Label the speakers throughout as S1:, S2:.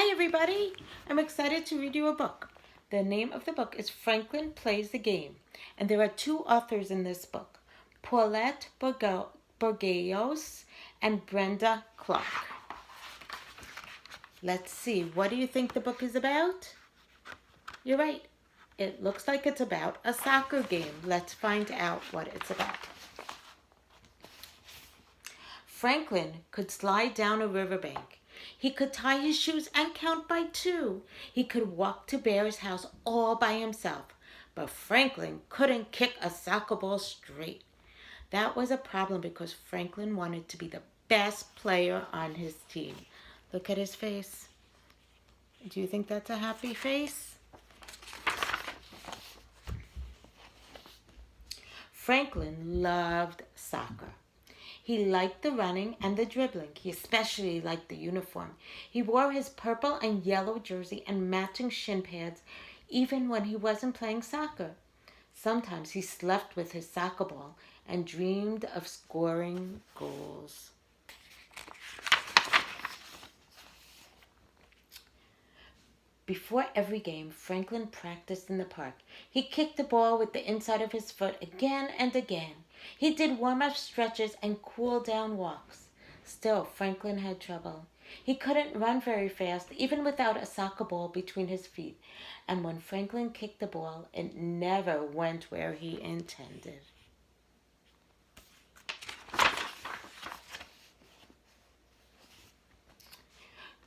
S1: Hi everybody! I'm excited to read you a book. The name of the book is Franklin Plays the Game, and there are two authors in this book, Paulette Borghios and Brenda Clark. Let's see, what do you think the book is about? You're right. It looks like it's about a soccer game. Let's find out what it's about. Franklin could slide down a riverbank. He could tie his shoes and count by 2. He could walk to Bear's house all by himself. But Franklin couldn't kick a soccer ball straight. That was a problem because Franklin wanted to be the best player on his team. Look at his face. Do you think that's a happy face? Franklin loved soccer. He liked the running and the dribbling. He especially liked the uniform. He wore his purple and yellow jersey and matching shin pads even when he wasn't playing soccer. Sometimes he slept with his soccer ball and dreamed of scoring goals. Before every game, Franklin practiced in the park. He kicked the ball with the inside of his foot again and again. He did warm-up stretches and cool-down walks. Still, Franklin had trouble. He couldn't run very fast, even without a soccer ball between his feet. And when Franklin kicked the ball, it never went where he intended.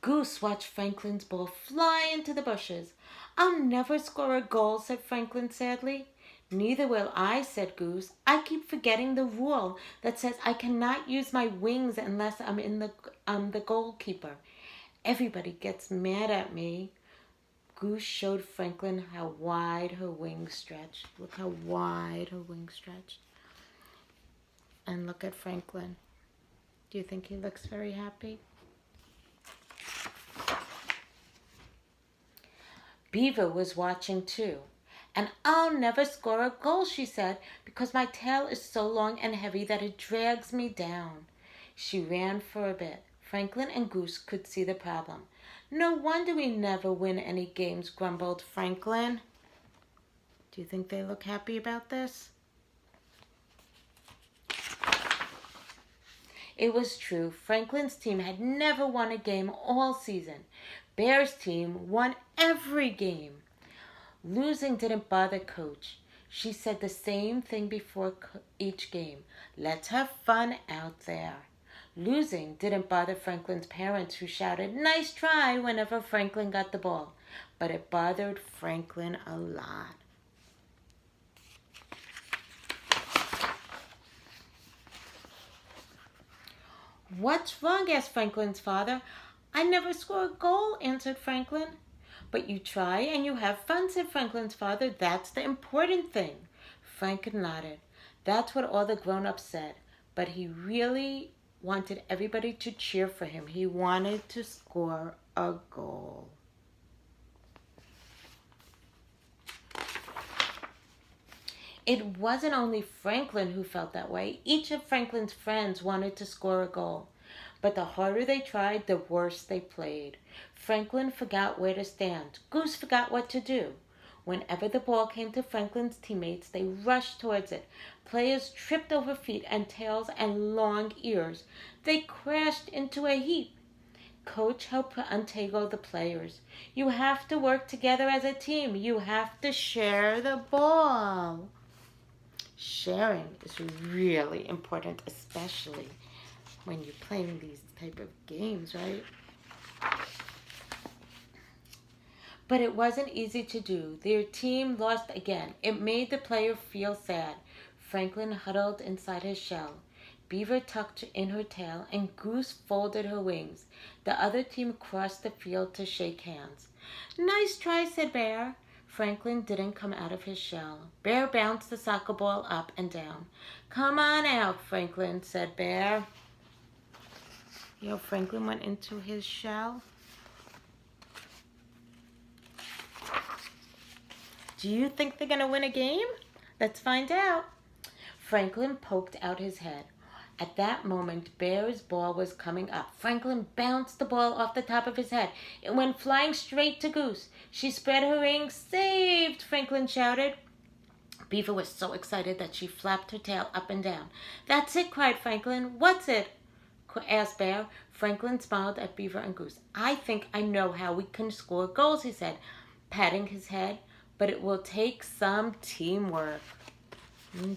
S1: Goose watched Franklin's ball fly into the bushes. "I'll never score a goal," said Franklin sadly. "Neither will I," said Goose. "I keep forgetting the rule that says I cannot use my wings unless I'm the goalkeeper. Everybody gets mad at me." Goose showed Franklin how wide her wings stretched. Look how wide her wings stretched. And look at Franklin. Do you think he looks very happy? Beaver was watching too. "And I'll never score a goal," she said, "because my tail is so long and heavy that it drags me down." She ran for a bit. Franklin and Goose could see the problem. "No wonder we never win any games," grumbled Franklin. Do you think they look happy about this? It was true. Franklin's team had never won a game all season. Bear's team won every game. Losing didn't bother Coach. She said the same thing before each game. "Let's have fun out there." Losing didn't bother Franklin's parents, who shouted, "Nice try," whenever Franklin got the ball. But it bothered Franklin a lot. "What's wrong?" asked Franklin's father. "I never score a goal," answered Franklin. "But you try and you have fun," said Franklin's father. "That's the important thing." Franklin nodded. That's what all the grown-ups said. But he really wanted everybody to cheer for him. He wanted to score a goal. It wasn't only Franklin who felt that way. Each of Franklin's friends wanted to score a goal. But the harder they tried, the worse they played. Franklin forgot where to stand. Goose forgot what to do. Whenever the ball came to Franklin's teammates, they rushed towards it. Players tripped over feet and tails and long ears. They crashed into a heap. Coach helped untangle the players. "You have to work together as a team. You have to share the ball." Sharing is really important, especially when you're playing these type of games, right? But it wasn't easy to do. Their team lost again. It made the player feel sad. Franklin huddled inside his shell. Beaver tucked in her tail, and Goose folded her wings. The other team crossed the field to shake hands. "Nice try," said Bear. Franklin didn't come out of his shell. Bear bounced the soccer ball up and down. "Come on out, Franklin," said Bear. Franklin went into his shell. Do you think they're going to win a game? Let's find out. Franklin poked out his head. At that moment, Bear's ball was coming up. Franklin bounced the ball off the top of his head. It went flying straight to Goose. She spread her wings. Saved! Franklin shouted. Beaver was so excited that she flapped her tail up and down. That's it, cried Franklin. What's it? Asked Bear. Franklin smiled at Beaver and Goose. I think I know how we can score goals, he said, patting his head. But it will take some teamwork.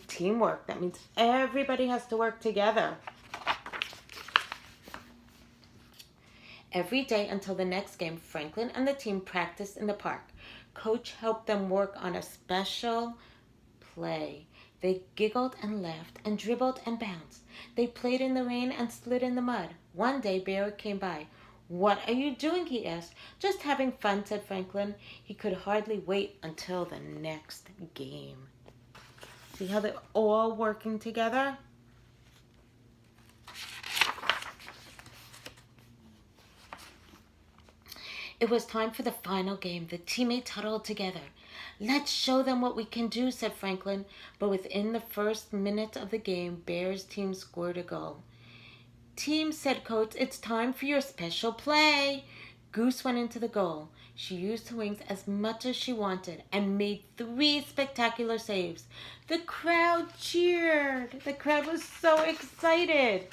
S1: Teamwork. That means everybody has to work together. Every day until the next game, Franklin and the team practiced in the park. Coach helped them work on a special play. They giggled and laughed and dribbled and bounced. They played in the rain and slid in the mud. One day, Bear came by. What are you doing? He asked. Just having fun, said Franklin. He could hardly wait until the next game. See how they're all working together? It was time for the final game. The teammates huddled together. Let's show them what we can do, said Franklin. But within the first minute of the game, Bear's team scored a goal. Team, said Coach, it's time for your special play. Goose went into the goal. She used her wings as much as she wanted and made 3 spectacular saves. The crowd cheered. The crowd was so excited.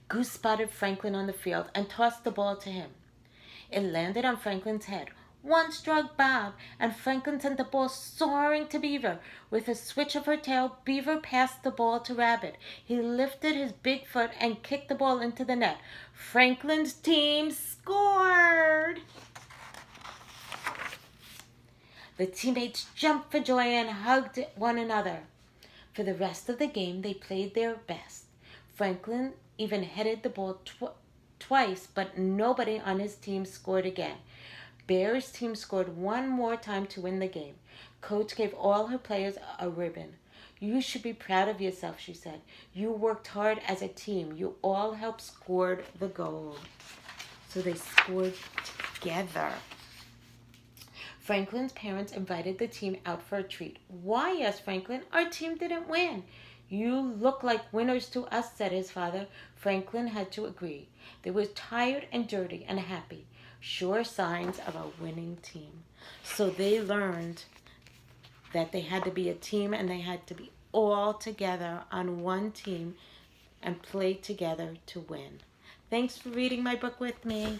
S1: Goose spotted Franklin on the field and tossed the ball to him. It landed on Franklin's head. One struck Bob, and Franklin sent the ball soaring to Beaver. With a switch of her tail, Beaver passed the ball to Rabbit. He lifted his big foot and kicked the ball into the net. Franklin's team scored! The teammates jumped for joy and hugged one another. For the rest of the game, they played their best. Franklin even headed the ball twice, but nobody on his team scored again. Bear's team scored one more time to win the game. Coach gave all her players a ribbon. You should be proud of yourself, she said. You worked hard as a team. You all helped score the goal. So they scored together. Franklin's parents invited the team out for a treat. Why? Asked Franklin. Our team didn't win. You look like winners to us, said his father. Franklin had to agree. They were tired and dirty and happy. Sure signs of a winning team. So they learned that they had to be a team and they had to be all together on one team and play together to win. Thanks for reading my book with me.